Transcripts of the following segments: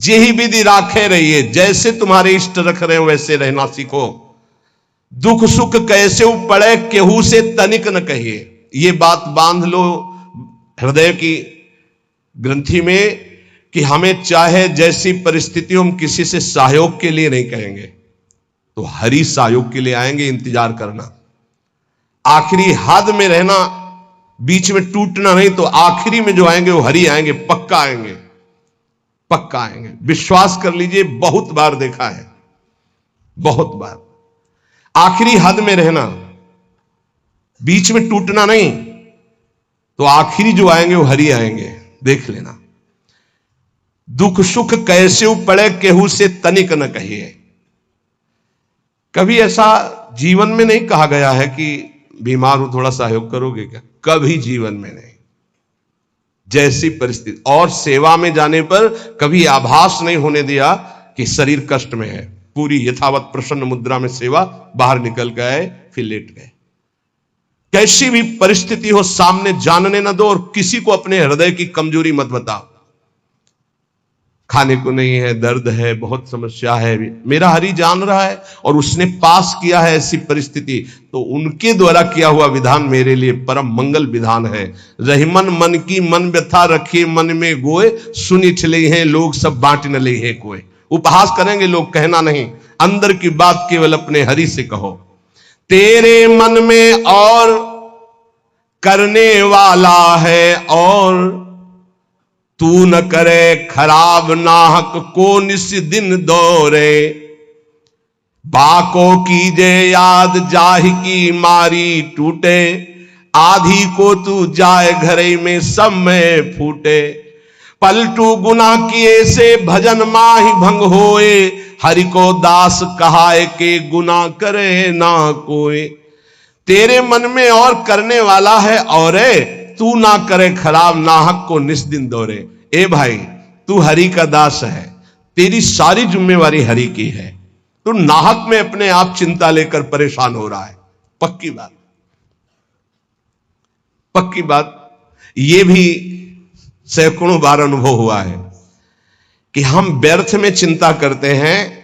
जेही विधि राखे रहिए, जैसे तुम्हारे इष्ट रख रहे हो वैसे रहना सीखो। दुख सुख कैसे पड़े केहू से तनिक न कहिए। ये बात बांध लो हृदय की ग्रंथि में कि हमें चाहे जैसी परिस्थिति हम किसी से सहयोग के लिए नहीं कहेंगे, तो हरि सहयोग के लिए आएंगे, इंतजार करना। आखिरी हद में रहना, बीच में टूटना नहीं, तो आखिरी में जो आएंगे वो हरि आएंगे, पक्का आएंगे, पक्का आएंगे। विश्वास कर लीजिए, बहुत बार देखा है, बहुत बार। आखिरी हद में रहना, बीच में टूटना नहीं, तो आखिरी जो आएंगे वो हरि आएंगे, देख लेना। दुख सुख कैसे पड़े केहू से तनिक न कहिए। कभी ऐसा जीवन में नहीं कहा गया है कि बीमार हो थोड़ा सहयोग करोगे क्या, कभी जीवन में नहीं। जैसी परिस्थिति, और सेवा में जाने पर कभी आभास नहीं होने दिया कि शरीर कष्ट में है। पूरी यथावत प्रसन्न मुद्रा में सेवा, बाहर निकल गए, फिर लेट गए। कैसी भी परिस्थिति हो सामने जानने न दो, और किसी को अपने हृदय की कमजोरी मत बताओ। खाने को नहीं है, दर्द है, बहुत समस्या है, मेरा हरि जान रहा है और उसने पास किया है ऐसी परिस्थिति, तो उनके द्वारा किया हुआ विधान मेरे लिए परम मंगल विधान है। रहीमन मन की मन व्यथा रखी मन में गोए, सुनी ठले हैं लोग सब बांट न ले है कोई। उपहास करेंगे लोग, कहना नहीं, अंदर की बात केवल अपने हरि से कहो। तेरे मन में और करने वाला है, और तू न करे खराब नाहक को निस दिन दौरे। बाको कीजे याद जाहि की मारी टूटे, आधी को तू जाए घरे में सब में फूटे। पलटू गुना किए से भजन माहि भंग होए, हरि को दास कहाए के गुना करे ना कोई। तेरे मन में और करने वाला है, और तू ना करे खराब नाहक को निस्दिन दौरे। ए भाई, तू हरि का दास है, तेरी सारी जिम्मेवारी हरि की है, तू नाहक में अपने आप चिंता लेकर परेशान हो रहा है। पक्की बात, पक्की बात। यह भी सैकड़ों बार अनुभव हुआ है कि हम व्यर्थ में चिंता करते हैं।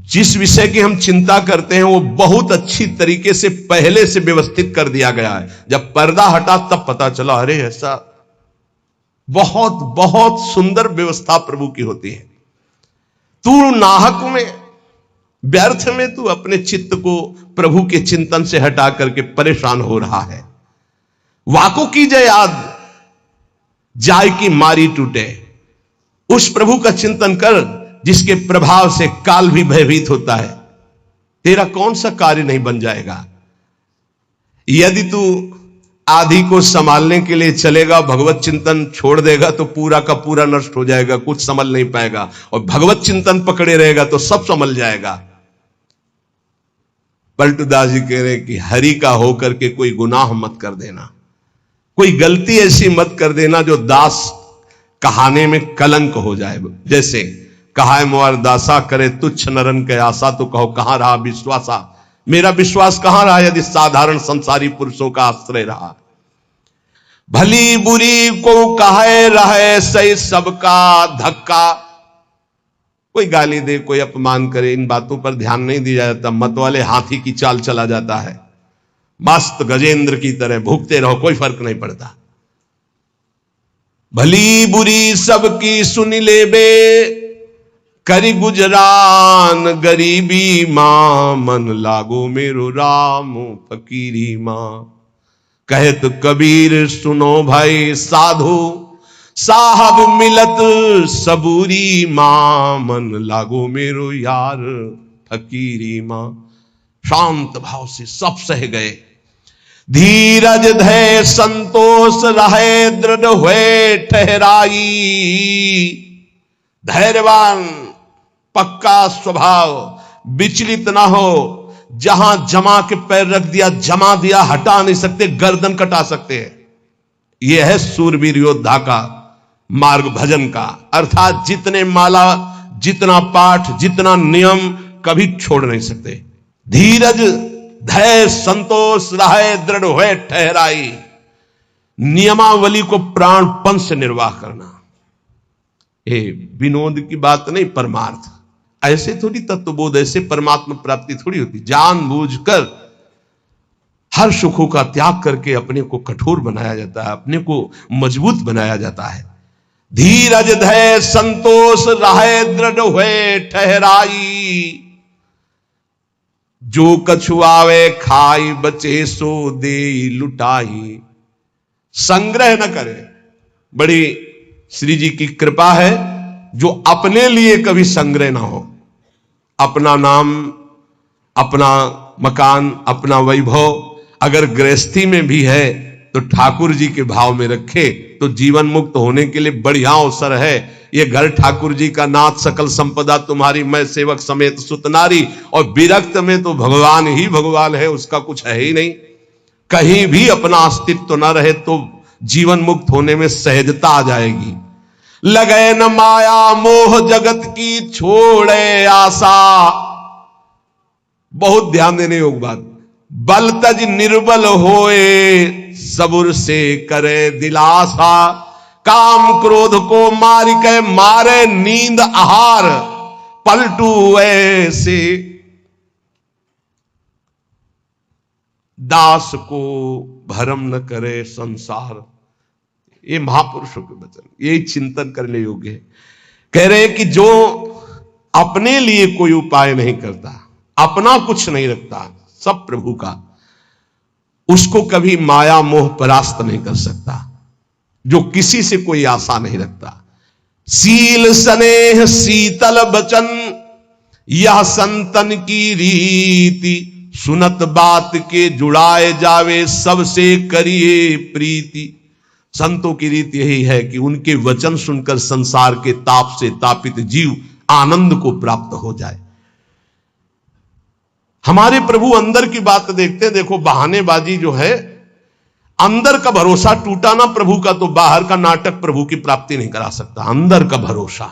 जिस विषय की हम चिंता करते हैं वो बहुत अच्छी तरीके से पहले से व्यवस्थित कर दिया गया है। जब पर्दा हटा तब पता चला, अरे ऐसा बहुत बहुत सुंदर व्यवस्था प्रभु की होती है। तू नाहक में, व्यर्थ में तू अपने चित्त को प्रभु के चिंतन से हटा करके परेशान हो रहा है। वाको कीजिए याद जाय की मारी टूटे। उस प्रभु का चिंतन कर जिसके प्रभाव से काल भी भयभीत होता है। तेरा कौन सा कार्य नहीं बन जाएगा। यदि तू आधी को संभालने के लिए चलेगा, भगवत चिंतन छोड़ देगा तो पूरा का पूरा नष्ट हो जाएगा, कुछ संभल नहीं पाएगा। और भगवत चिंतन पकड़े रहेगा तो सब संभल जाएगा। पलटूदास जी कह रहे कि हरि का होकर के कोई गुनाह मत कर देना, कोई गलती ऐसी मत कर देना जो दास कहाने में कलंक हो जाए। जैसे कहा है मोर दासा करे तुच्छ नरन के आशा, तो कहो कहां रहा विश्वासा। मेरा विश्वास कहां रहा यदि साधारण संसारी पुरुषों का आश्रय रहा। भली बुरी को कहे रहे सही सबका धक्का। कोई गाली दे, कोई अपमान करे, इन बातों पर ध्यान नहीं दिया जाता। मत वाले हाथी की चाल चला जाता है, मस्त गजेंद्र की तरह भूखते रहो, कोई फर्क नहीं पड़ता। भली बुरी सबकी सुन ले बे, करी गुजरान गरीबी मां, मन लागो मेरो राम फकीरी मां। कहे तो कबीर सुनो भाई साधु, साहब मिलत सबूरी मां, मन लागो मेरो यार फकीरी मां। शांत भाव से सब सह गए। धीरज धैर्य संतोष रहे दृढ़ हुए ठहराई। धैर्यवान, पक्का स्वभाव, विचलित ना हो। जहां जमा के पैर रख दिया, जमा दिया, हटा नहीं सकते, गर्दन कटा सकते हैं। यह है सूरवीर योद्धा का मार्ग भजन का। अर्थात जितने माला, जितना पाठ, जितना नियम, कभी छोड़ नहीं सकते। धीरज धैर्य संतोष रहे दृढ़ हुए ठहराई। नियमावली को प्राणपन से निर्वाह करना। ये विनोद की बात नहीं, परमार्थ। ऐसे थोड़ी तत्वबोध, ऐसे परमात्मा प्राप्ति थोड़ी होती। जानबूझकर हर सुखों का त्याग करके अपने को कठोर बनाया जाता है, अपने को मजबूत बनाया जाता है। धीरज धैर्य संतोष रहे दृढ़ हुए ठहराई, जो कछुआवे खाई बचे सो दे लुटाई। संग्रह न करे। बड़ी श्री जी की कृपा है जो अपने लिए कभी संग्रह ना हो। अपना नाम, अपना मकान, अपना वैभव अगर गृहस्थी में भी है तो ठाकुर जी के भाव में रखे तो जीवन मुक्त होने के लिए बढ़िया अवसर है। ये घर ठाकुर जी का, नाथ सकल संपदा तुम्हारी, मैं सेवक समेत सुतनारी। और विरक्त में तो भगवान ही भगवान है, उसका कुछ है ही नहीं। कहीं भी अपना अस्तित्व न रहे तो जीवन मुक्त होने में सहजता आ जाएगी। लगे न माया मोह जगत की छोड़े आशा, बहुत ध्यान देने योग्य बात। बल तज निर्बल होए सबुर से करे दिलासा, काम क्रोध को मार के मारे नींद आहार, पलटू ऐसे दास को भरम न करे संसार। ये महापुरुषों के वचन, यही चिंतन करने योग्य है। कह रहे हैं कि जो अपने लिए कोई उपाय नहीं करता, अपना कुछ नहीं रखता, सब प्रभु का, उसको कभी माया मोह परास्त नहीं कर सकता। जो किसी से कोई आशा नहीं रखता। सील स्नेह शीतल बचन यह संतन की रीति, सुनत बात के जुड़ाए जावे सबसे करिए प्रीति। संतों की रीत यही है कि उनके वचन सुनकर संसार के ताप से तापित जीव आनंद को प्राप्त हो जाए। हमारे प्रभु अंदर की बात देखते हैं। देखो बहानेबाजी जो है, अंदर का भरोसा टूटा ना प्रभु का तो बाहर का नाटक प्रभु की प्राप्ति नहीं करा सकता। अंदर का भरोसा,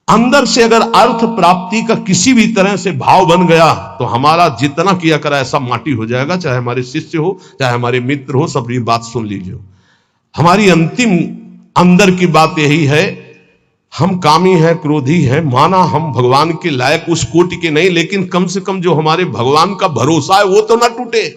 अंदर से अगर अर्थ प्राप्ति का किसी भी तरह से भाव बन गया तो हमारा जितना किया करा ऐसा माटी हो जाएगा। चाहे हमारे शिष्य हो, चाहे हमारे मित्र हो, सब ये बात सुन लीजिए। हमारी अंतिम अंदर की बात यही है, हम कामी हैं, क्रोधी हैं, माना हम भगवान के लायक उस कोटि के नहीं, लेकिन कम से कम जो हमारे भगवान का भरोसा है वो तो ना टूटे।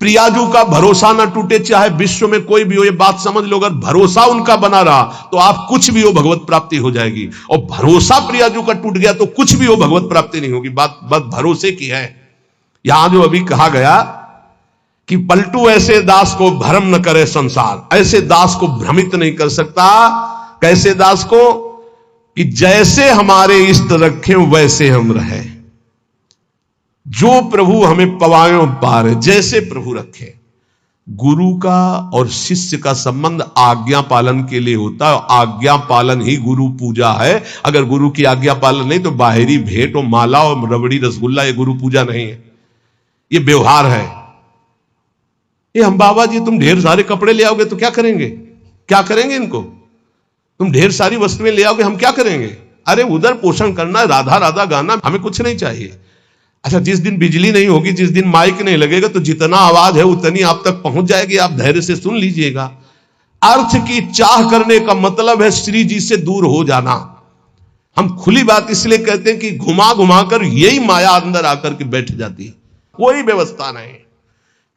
प्रियाजू का भरोसा ना टूटे, चाहे विश्व में कोई भी हो। ये बात समझ लो, अगर भरोसा उनका बना रहा तो आप कुछ भी हो भगवत प्राप्ति हो जाएगी। और भरोसा प्रियाजू का टूट गया तो कुछ भी हो भगवत प्राप्ति नहीं होगी। बात भरोसे की है। यहां जो अभी कहा गया कि पलटू ऐसे दास को भ्रम न करे संसार, ऐसे दास को भ्रमित नहीं कर सकता। कैसे दास को? कि जैसे हमारे इष्ट रखे वैसे हम रहे, जो प्रभु हमें पवायों पार, जैसे प्रभु रखे। गुरु का और शिष्य का संबंध आज्ञा पालन के लिए होता है। आज्ञा पालन ही गुरु पूजा है। अगर गुरु की आज्ञा पालन नहीं तो बाहरी भेंट और माला और रबड़ी रसगुल्ला ये गुरु पूजा नहीं है, ये व्यवहार है। ये हम बाबा जी तुम ढेर सारे कपड़े ले आओगे तो क्या करेंगे? क्या करेंगे इनको? तुम ढेर सारी वस्तुएं ले आओगे, हम क्या करेंगे? अरे उधर पोषण करना, राधा राधा गाना, हमें कुछ नहीं चाहिए। अच्छा, जिस दिन बिजली नहीं होगी, जिस दिन माइक नहीं लगेगा तो जितना आवाज है उतनी आप तक पहुंच जाएगी। आप धैर्य से सुन लीजिएगा। अर्थ की चाह करने का मतलब है श्री जी से दूर हो जाना। हम खुली बात इसलिए कहते हैं कि घुमा घुमा कर यही माया अंदर आकर के बैठ जाती है। कोई व्यवस्था नहीं,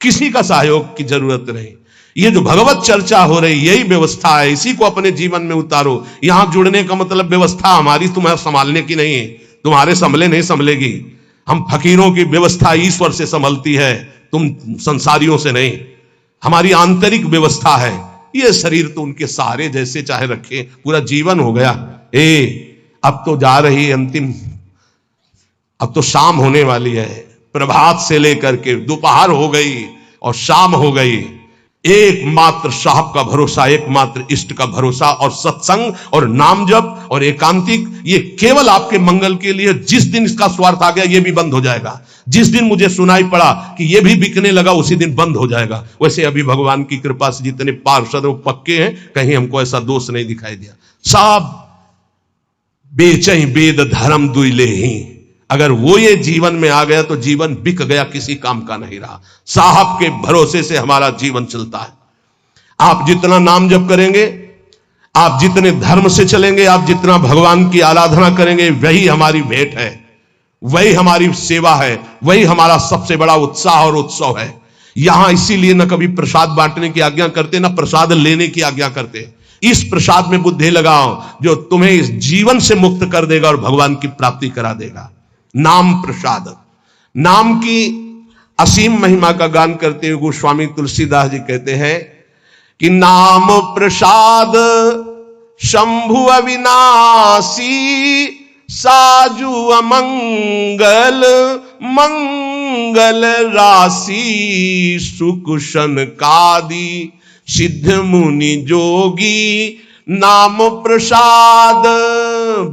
किसी का सहयोग की जरूरत नहीं। ये जो भगवत चर्चा हो रही यही व्यवस्था है। इसी को अपने जीवन में उतारो। यहां जुड़ने का मतलब व्यवस्था हमारी तुम्हें संभालने की नहीं है, तुम्हारे संभले नहीं संभलेगी। हम फकीरों की व्यवस्था ईश्वर से संभलती है, तुम संसारियों से नहीं। हमारी आंतरिक व्यवस्था है। ये शरीर तो उनके सहारे जैसे चाहे रखे, पूरा जीवन हो गया। अब तो जा रही अंतिम, अब तो शाम होने वाली है। प्रभात से लेकर के दोपहर हो गई और शाम हो गई। एकमात्र साहब का भरोसा, एकमात्र इष्ट का भरोसा, और सत्संग और नाम जप और एकांतिक, ये केवल आपके मंगल के लिए। जिस दिन इसका स्वार्थ आ गया ये भी बंद हो जाएगा। जिस दिन मुझे सुनाई पड़ा कि ये भी बिकने लगा उसी दिन बंद हो जाएगा। वैसे अभी भगवान की कृपा से जितने पार्षद वो पक्के हैं, कहीं हमको ऐसा दोष नहीं दिखाई दिया। सब बेचई वेद धर्म दुइले ही। अगर वो ये जीवन में आ गया तो जीवन बिक गया, किसी काम का नहीं रहा। साहब के भरोसे से हमारा जीवन चलता है। आप जितना नाम जप करेंगे, आप जितने धर्म से चलेंगे, आप जितना भगवान की आराधना करेंगे, वही हमारी भेंट है, वही हमारी सेवा है, वही हमारा सबसे बड़ा उत्साह और उत्सव है। यहां इसीलिए न कभी प्रसाद बांटने की आज्ञा करते, न प्रसाद लेने की आज्ञा करते। इस प्रसाद में बुद्धि लगाओ जो तुम्हें इस जीवन से मुक्त कर देगा और भगवान की प्राप्ति करा देगा। नाम प्रसाद, नाम की असीम महिमा का गान करते हुए गोस्वामी तुलसीदास जी कहते हैं कि नाम प्रसाद शंभु अविनाशी, साजु अमंगल मंगल राशि, सुख सनकादि सिद्ध मुनि जोगी, नाम प्रसाद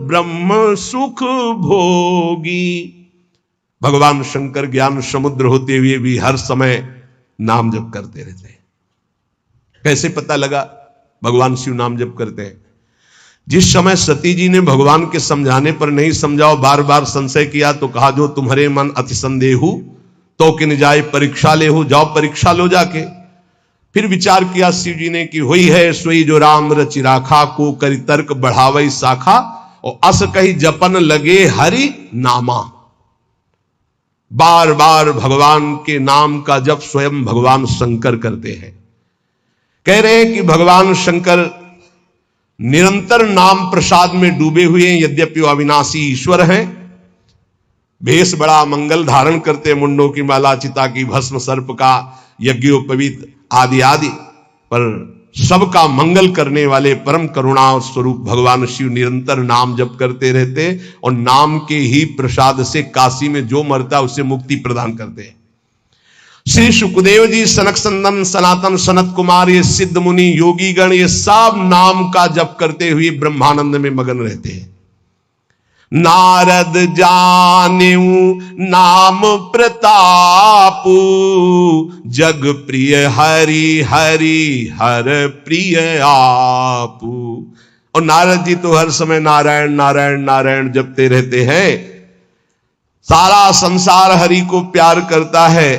ब्रह्म सुख भोगी। भगवान शंकर ज्ञान समुद्र होते हुए भी हर समय नाम जप करते रहते हैं। कैसे पता लगा भगवान शिव नाम जप करते हैं? जिस समय सती जी ने भगवान के समझाने पर नहीं समझाओ, बार बार संशय किया, तो कहा जो तुम्हारे मन अति संदेहु तो किन जाए परीक्षा ले हो, जाओ परीक्षा लो जाके। फिर विचार किया शिव जी ने कि हुई है सोई जो राम रचि राखा, को करि तर्क बढ़ावई शाखा, और अस कही जपन लगे हरि नामा। बार बार भगवान के नाम का जप स्वयं भगवान शंकर करते हैं। कह रहे हैं कि भगवान शंकर निरंतर नाम प्रसाद में डूबे हुए हैं, यद्यपि वो अविनाशी ईश्वर हैं। भेष बड़ा मंगल धारण करते, मुंडों की माला, चिता की भस्म, सर्प का यज्ञोपवीत आदि आदि, पर सबका मंगल करने वाले परम करुणा स्वरूप भगवान शिव निरंतर नाम जप करते रहते, और नाम के ही प्रसाद से काशी में जो मरता उसे मुक्ति प्रदान करते हैं। श्री सुखदेव जी, सनक संदन, सनातन, सनत कुमार, ये सिद्ध मुनि, योगी गण, ये सब नाम का जप करते हुए ब्रह्मानंद में मगन रहते हैं। नारद जानेऊ नाम प्रतापू, जग प्रिय हरि हरि हर प्रिय आपू। और नारद जी तो हर समय नारायण नारायण नारायण जपते रहते हैं। सारा संसार हरि को प्यार करता है,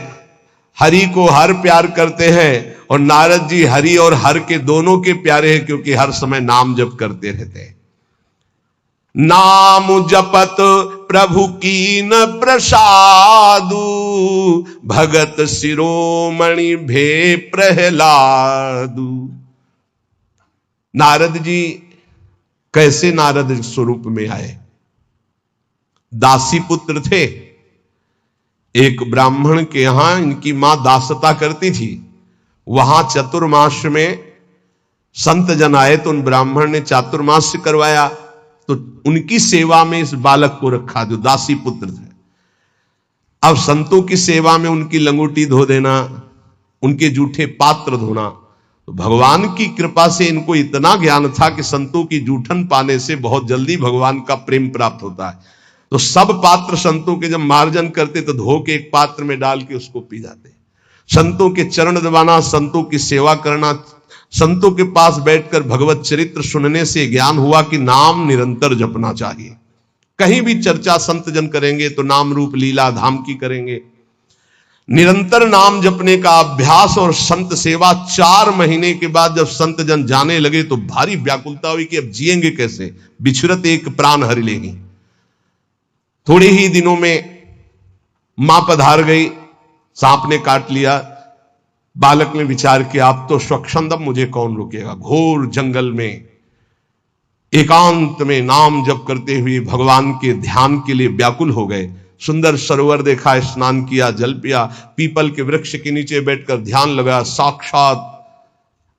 हरि को हर प्यार करते हैं, और नारद जी हरि और हर के दोनों के प्यारे हैं, क्योंकि हर समय नाम जप करते रहते हैं। नाम जपत प्रभु कीन प्रसादु, भगत शिरोमणि भे प्रहलादु। नारद जी कैसे नारद स्वरूप में आए? दासी पुत्र थे। एक ब्राह्मण के यहां इनकी मां दासता करती थी। वहां चतुर्मास में संत जन आए, तो उन ब्राह्मण ने चातुर्मास करवाया, तो उनकी सेवा में इस बालक को रखा जो दासी पुत्र थे। अब संतों की सेवा में उनकी लंगोटी धो देना, उनके जूठे पात्र धोना, तो भगवान की कृपा से इनको इतना ज्ञान था कि संतों की जूठन पाने से बहुत जल्दी भगवान का प्रेम प्राप्त होता है। तो सब पात्र संतों के जब मार्जन करते तो धो के एक पात्र में डाल के उसको पी जाते। संतों के चरण दबाना, संतों की सेवा करना, संतों के पास बैठकर भगवत चरित्र सुनने से ज्ञान हुआ कि नाम निरंतर जपना चाहिए। कहीं भी चर्चा संत जन करेंगे तो नाम रूप लीला धाम की करेंगे। निरंतर नाम जपने का अभ्यास और संत सेवा 4 महीने के बाद जब संत जन जाने लगे तो भारी व्याकुलता हुई कि अब जिएंगे कैसे, बिछुरत एक प्राण हरि लेगी। थोड़े ही दिनों में मां पधार गई, सांप ने काट लिया। बालक ने विचार किया अब तो स्वच्छंदम, मुझे कौन रोकेगा। घोर जंगल में एकांत में नाम जप करते हुए भगवान के ध्यान के लिए व्याकुल हो गए। सुंदर सरोवर देखा, स्नान किया, जल पिया, पीपल के वृक्ष के नीचे बैठकर ध्यान लगाया। साक्षात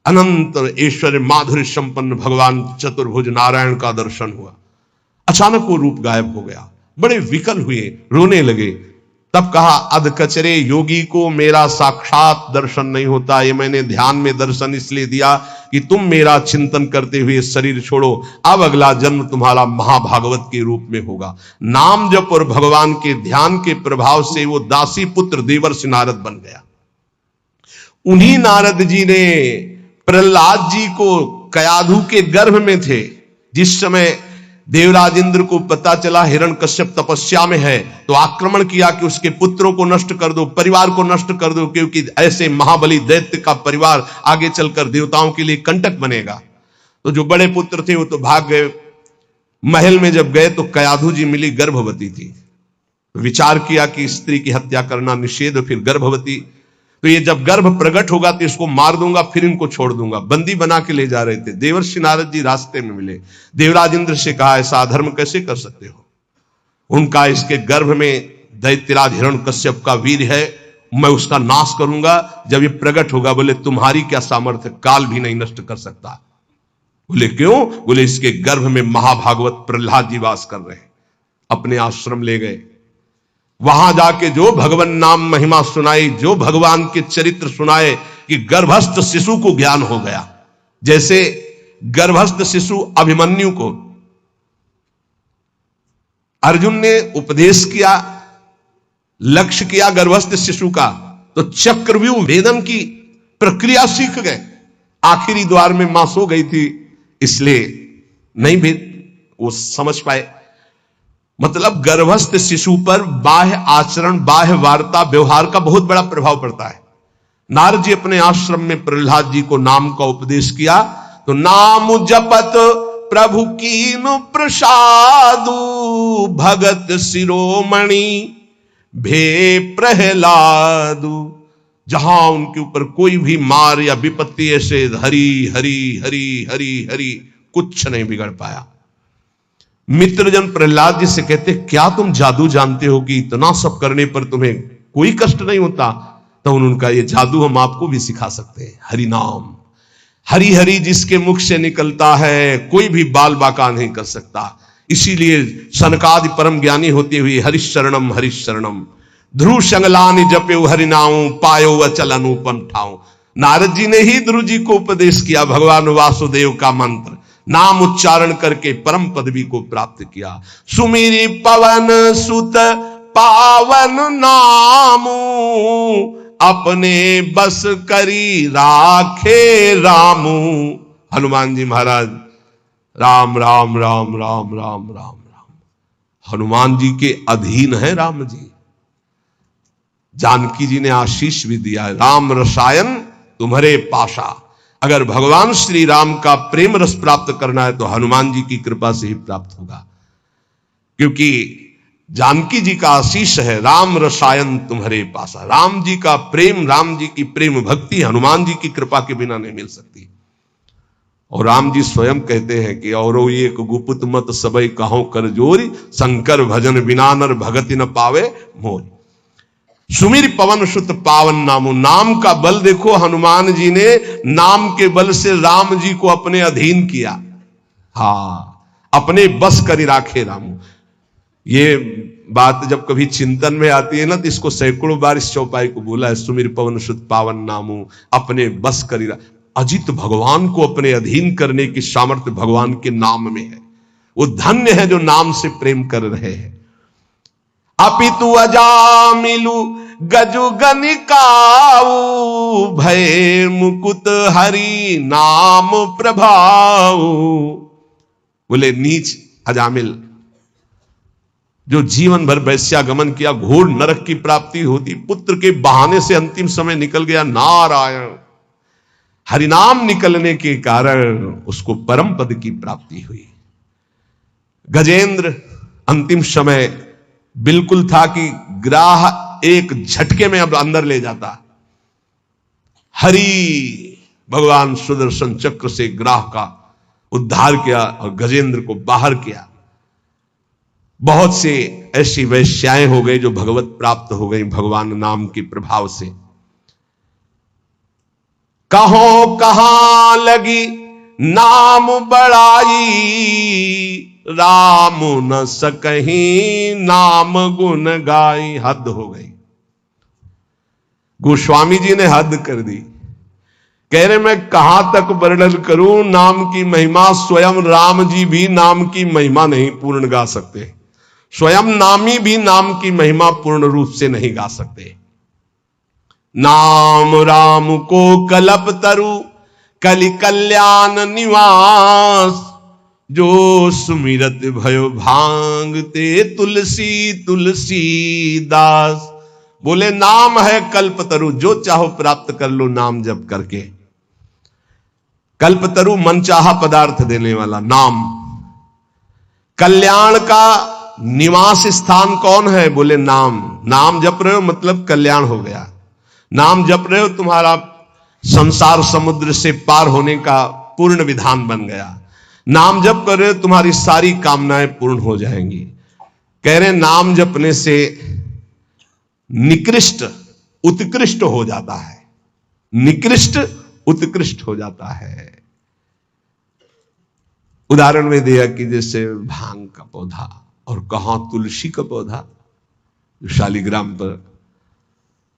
अनंत ऐश्वर्य माधुर्य संपन्न भगवान चतुर्भुज नारायण का दर्शन हुआ। अचानक वो रूप गायब हो गया। बड़े विकल हुए, रोने लगे। तब कहा अध कचरे योगी को मेरा साक्षात दर्शन नहीं होता। ये मैंने ध्यान में दर्शन इसलिए दिया कि तुम मेरा चिंतन करते हुए शरीर छोड़ो। अब अगला जन्म तुम्हारा महाभागवत के रूप में होगा। नाम जप और भगवान के ध्यान के प्रभाव से वो दासी पुत्र देवर्षि नारद बन गया। उन्हीं नारद जी ने प्रहलाद जी को कयाधु के गर्भ में थे, जिस समय देवराज इंद्र को पता चला हिरण्यकश्यप तपस्या में है, तो आक्रमण किया कि उसके पुत्रों को नष्ट कर दो, परिवार को नष्ट कर दो, क्योंकि ऐसे महाबली दैत्य का परिवार आगे चलकर देवताओं के लिए कंटक बनेगा। तो जो बड़े पुत्र थे वो तो भाग गए। महल में जब गए तो कयाधु जी मिली, गर्भवती थी। विचार किया कि स्त्री की हत्या करना निषेध, फिर गर्भवती, तो ये जब गर्भ प्रकट होगा तो इसको मार दूंगा, फिर इनको छोड़ दूंगा। बंदी बना के ले जा रहे थे। देवर्षि नारद जी रास्ते में मिले। देवराज इंद्र से कहा, ऐसा अधर्म कैसे कर सकते हो? उनका इसके गर्भ में दैत्यराज हिरण्यकश्यप का वीर है, मैं उसका नाश करूंगा जब ये प्रकट होगा। बोले तुम्हारी क्या सामर्थ्य, काल भी नहीं नष्ट कर सकता। बोले क्यों? बोले इसके गर्भ में महाभागवत प्रहलाद जी वास कर रहे हैं। अपने आश्रम ले गए। वहां जाके जो भगवान नाम महिमा सुनाई, जो भगवान के चरित्र सुनाए कि गर्भस्थ शिशु को ज्ञान हो गया। जैसे गर्भस्थ शिशु अभिमन्यु को अर्जुन ने उपदेश किया, लक्ष्य किया गर्भस्थ शिशु का, तो चक्रव्यूह भेदन की प्रक्रिया सीख गए। आखिरी द्वार में मां सो गई थी, इसलिए नहीं भी वो समझ पाए। मतलब गर्भस्थ शिशु पर बाह्य आचरण, बाह्य वार्ता, व्यवहार का बहुत बड़ा प्रभाव पड़ता है। नारद जी अपने आश्रम में प्रहलाद जी को नाम का उपदेश किया, तो नाम जपत प्रभु कीनु प्रसादु, भगत शिरोमणि भे प्रहलादु। जहां उनके ऊपर कोई भी मार या विपत्ति ऐसे हरि हरि हरि हरि हरि कुछ नहीं बिगड़ पाया। मित्रजन प्रहलाद जी से कहते, क्या तुम जादू जानते हो कि इतना सब करने पर तुम्हें कोई कष्ट नहीं होता? तो उनका ये जादू हम आपको भी सिखा सकते हैं। हरि नाम, हरि हरि जिसके मुख से निकलता है कोई भी बाल बाका नहीं कर सकता। इसीलिए सनकादि परम ज्ञानी होते हुए हरिशरणम हरिशरणम ध्रुव संगलानि जपे हरिनाऊ पायो अचल अनुपम ठाऊ। नारद जी ने ही ध्रुव जी को उपदेश किया भगवान वासुदेव का मंत्र, नाम उच्चारण करके परम पदवी को प्राप्त किया। सुमिरी पवन सुत पावन नामू, अपने बस करी राखे रामू। हनुमान जी महाराज राम राम राम राम राम राम राम, हनुमान जी के अधीन है राम जी। जानकी जी ने आशीष भी दिया है, राम रसायन तुम्हारे पाशा। अगर भगवान श्री राम का प्रेम रस प्राप्त करना है तो हनुमान जी की कृपा से ही प्राप्त होगा, क्योंकि जानकी जी का आशीष है, राम रसायन तुम्हारे पासा। राम जी का प्रेम, राम जी की प्रेम भक्ति हनुमान जी की कृपा के बिना नहीं मिल सकती। और राम जी स्वयं कहते हैं कि औरो एक गुपुत मत सबई कहो कर जोरी, शंकर भजन बिना नर भगति न पावे मोरी। सुमिर पवन सुत पावन नामो, नाम का बल देखो, हनुमान जी ने नाम के बल से राम जी को अपने अधीन किया। अपने बस करी राखे रामू। ये बात जब कभी चिंतन में आती है ना, तो इसको सैकड़ों बार इस चौपाई को बोला है, सुमिर पवन सुत पावन नामू अपने बस करी। अजित भगवान को अपने अधीन करने की सामर्थ्य भगवान के नाम में है। वो धन्य है जो नाम से प्रेम कर रहे हैं। अपितु अजामिलु गजु गनिकाऊ, भय मुकुत हरि नाम प्रभाऊ। बोले नीच अजामिल जो जीवन भर वैश्यागमन किया, घोर नरक की प्राप्ति होती, पुत्र के बहाने से अंतिम समय निकल गया। नारायण हरिनाम निकलने के कारण उसको परम पद की प्राप्ति हुई। गजेंद्र अंतिम समय बिल्कुल था कि ग्राह एक झटके में अब अंदर ले जाता। हरि भगवान सुदर्शन चक्र से ग्राह का उद्धार किया और गजेंद्र को बाहर किया। बहुत से ऐसी वैश्याएं हो गई जो भगवत प्राप्त हो गई भगवान नाम के प्रभाव से। कहो कहां लगी नाम बड़ाई, राम न सकहीं नाम गुण गाई। हद हो गई, गोस्वामी जी ने हद कर दी। कह रहे मैं कहां तक वर्णन करूं नाम की महिमा, स्वयं राम जी भी नाम की महिमा नहीं पूर्ण गा सकते, स्वयं नामी भी नाम की महिमा पूर्ण रूप से नहीं गा सकते। नाम राम को कल्प तरु कलि कल्याण निवास, जो सुमिरत भयो भांगते तुलसी तुलसी दास। बोले नाम है कल्पतरु, जो चाहो प्राप्त कर लो नाम जप करके। कल्पतरु मनचाहा पदार्थ देने वाला नाम। कल्याण का निवास स्थान कौन है? बोले नाम। नाम जप रहे हो मतलब कल्याण हो गया। नाम जप रहे हो तुम्हारा संसार समुद्र से पार होने का पूर्ण विधान बन गया। नाम जप कर रहे हो तुम्हारी सारी कामनाएं पूर्ण हो जाएंगी। कह रहे नाम जपने से निकृष्ट उत्कृष्ट हो जाता है, निकृष्ट उत्कृष्ट हो जाता है। उदाहरण में दिया कि जैसे भांग का पौधा और कहां तुलसी का पौधा शालिग्राम पर,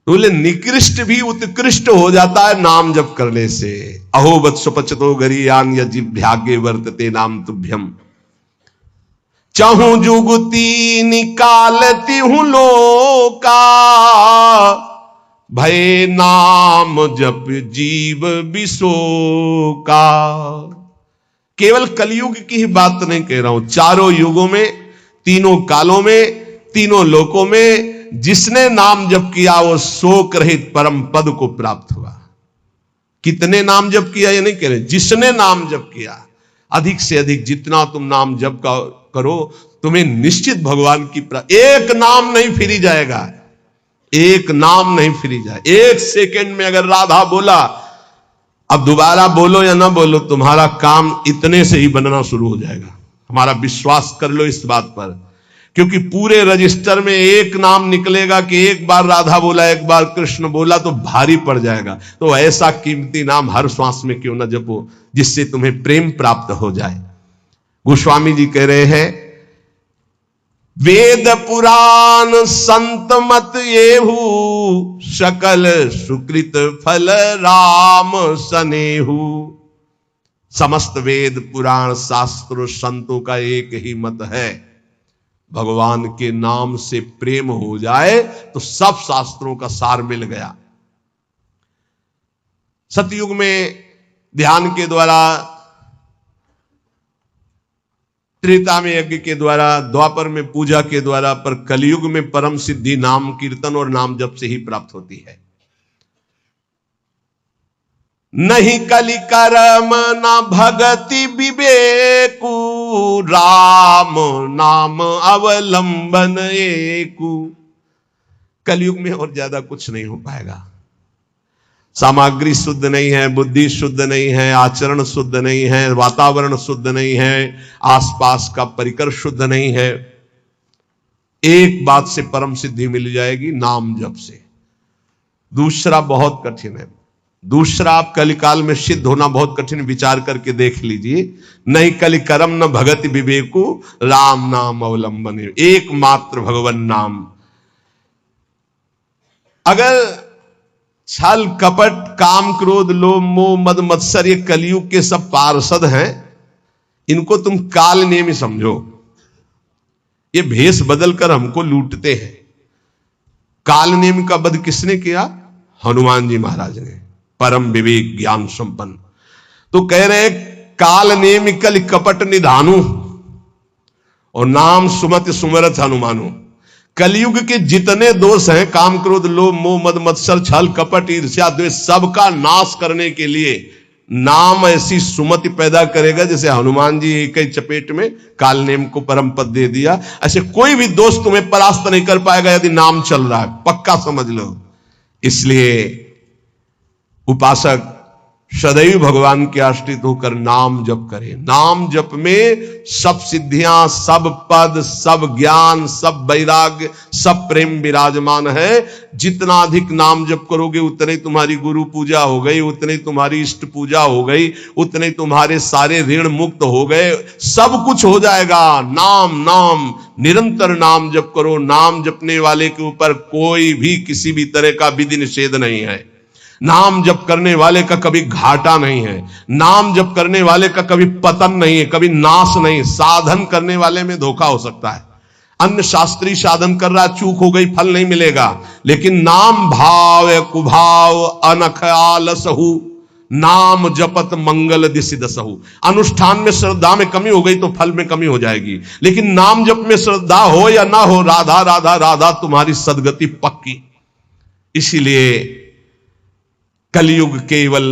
तो बोले निकृष्ट भी उत्कृष्ट हो जाता है नाम जप करने से। अहो वत्स पचतो गरीयान यजिभ्यागे वर्तते नाम तुभ्यम, चाहूं जुगती निकालती हूं लोका, भय नाम जप जीव बिसोका। केवल कलयुग की ही बात नहीं कह रहा हूं, चारों युगों में, तीनों कालों में, तीनों लोकों में जिसने नाम जप किया वो शोक रहित परम पद को प्राप्त हुआ। कितने नाम जप किया ये नहीं कह रहे, जिसने नाम जप किया, अधिक से अधिक जितना तुम नाम जप करो तुम्हें निश्चित भगवान की एक नाम नहीं फिरी जाएगा, एक नाम नहीं फिरी जाए। एक सेकंड में अगर राधा बोला, अब दोबारा बोलो या ना बोलो, तुम्हारा काम इतने से ही बनना शुरू हो जाएगा। हमारा विश्वास कर लो इस बात पर, क्योंकि पूरे रजिस्टर में एक नाम निकलेगा कि एक बार राधा बोला, एक बार कृष्ण बोला, तो भारी पड़ जाएगा। तो ऐसा कीमती नाम हर श्वास में क्यों न जपो जिससे तुम्हें प्रेम प्राप्त हो जाए। गोस्वामी जी कह रहे हैं, वेद पुराण संत मत येहू, सकल सुकृत फल राम सनेहू। समस्त वेद पुराण शास्त्र संतों का एक ही मत है, भगवान के नाम से प्रेम हो जाए तो सब शास्त्रों का सार मिल गया। सतयुग में ध्यान के द्वारा, त्रेता में यज्ञ के द्वारा, द्वापर में पूजा के द्वारा, पर कलयुग में परम सिद्धि नाम कीर्तन और नाम जप से ही प्राप्त होती है। नहीं कलि कर्म न भगति विवेकु, राम नाम अवलंबन एकु। कलयुग में और ज्यादा कुछ नहीं हो पाएगा। सामग्री शुद्ध नहीं है, बुद्धि शुद्ध नहीं है, आचरण शुद्ध नहीं है, वातावरण शुद्ध नहीं है, आसपास का परिकर शुद्ध नहीं है। एक बात से परम सिद्धि मिल जाएगी, नाम जप से। दूसरा बहुत कठिन है, दूसरा आप कलिकाल में सिद्ध होना बहुत कठिन, विचार करके देख लीजिए। नहीं कलि कर्म न भगति विवेकु, राम नाम अवलंबन। एकमात्र भगवान नाम। अगर छल कपट काम क्रोध लोभ मोह मद मत्सर ये कलयुग के सब पार्षद हैं, इनको तुम काल नेमी समझो। ये भेष बदलकर हमको लूटते हैं। काल नेमी का वध किसने किया? हनुमान जी महाराज ने, परम विवेक ज्ञान संपन्न। तो कह रहे काल नेमि कलि कपट निधानु, और नाम सुमत सुमरत हनुमानु। कलयुग के जितने दोष हैं, काम क्रोध लोभ मोह मद मत्सर छल कपट ईर्ष्या द्वेष, सबका नाश करने के लिए नाम ऐसी सुमति पैदा करेगा जैसे हनुमान जी एक ही चपेट में काल नेम को परम पद दे दिया। ऐसे कोई भी दोष तुम्हें परास्त नहीं कर पाएगा यदि नाम चल रहा है, पक्का समझ लो। इसलिए उपासक सदैव भगवान के आश्रित होकर नाम जप करे। नाम जप में सब सिद्धियां, सब पद, सब ज्ञान, सब वैराग्य, सब प्रेम विराजमान है। जितना अधिक नाम जप करोगे उतने तुम्हारी गुरु पूजा हो गई, उतने तुम्हारी इष्ट पूजा हो गई, उतने तुम्हारे सारे ऋण मुक्त हो गए, सब कुछ हो जाएगा। नाम नाम निरंतर नाम जप करो। नाम जपने वाले के ऊपर कोई भी किसी भी तरह का विधि निषेध नहीं है। नाम जप करने वाले का कभी घाटा नहीं है। नाम जप करने वाले का कभी पतन नहीं है, कभी नाश नहीं। साधन करने वाले में धोखा हो सकता है। अन्य शास्त्री साधन कर रहा, चूक हो गई, फल नहीं मिलेगा। लेकिन नाम भाव कुभाव अनख आलसहु, नाम जपत मंगल दिशि दसहु। अनुष्ठान में श्रद्धा में कमी हो गई तो फल में कमी हो जाएगी, लेकिन नाम जप में श्रद्धा हो या ना हो, राधा राधा राधा तुम्हारी सदगति पक्की। इसीलिए कलयुग केवल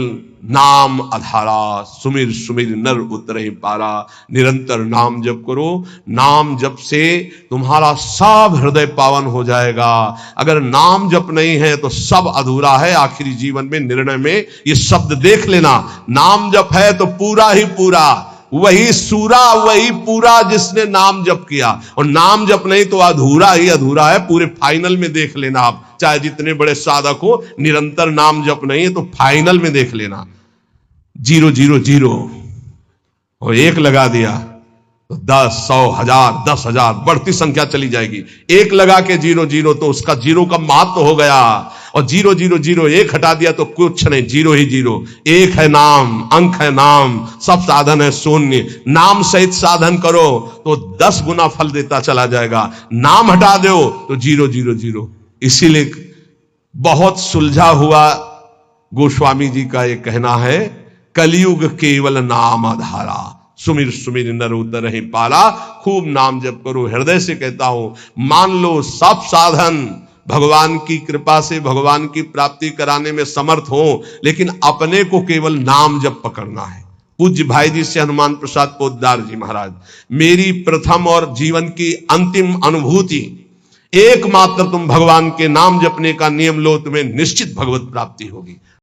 नाम आधारा, सुमिर सुमिर नर उतरे पारा। निरंतर नाम जप करो, नाम जप से तुम्हारा सब हृदय पावन हो जाएगा। अगर नाम जप नहीं है तो सब अधूरा है। आखिरी जीवन में निर्णय में ये शब्द देख लेना, नाम जप है तो पूरा ही पूरा, वही सूरा वही पूरा जिसने नाम जप किया, और नाम जप नहीं तो अधूरा ही अधूरा है। पूरे फाइनल में देख लेना आप, चाहे जितने बड़े साधक हो, निरंतर नाम जप नहीं है तो फाइनल में देख लेना 000 और 1 लगा दिया तो 10, 100, 1000, 10,000 बढ़ती संख्या चली जाएगी। 1 लगा के 0 तो उसका 0 का महत्व हो गया, और 0 1 हटा दिया तो कुछ नहीं, 0 ही 0। 1 है नाम, अंक है नाम, सब साधन है शून्य। नाम सहित साधन करो तो 10 गुना फल देता चला जाएगा। नाम हटा दो तो 0। इसीलिए बहुत सुलझा हुआ गोस्वामी जी का ये कहना है, कलयुग केवल नाम आधारा, सुमिर सुमिर नर उतरहि पारा। खूब नाम जप करो। हृदय से कहता हूं, मान लो सब साधन भगवान की कृपा से भगवान की प्राप्ति कराने में समर्थ हो, लेकिन अपने को केवल नाम जप पकड़ना है। पूज्य भाई जी से हनुमान प्रसाद पोद्दार जी महाराज, मेरी प्रथम और जीवन की अंतिम अनुभूति, एकमात्र तुम भगवान के नाम जपने का नियम लो, तुम्हें निश्चित भगवत प्राप्ति होगी।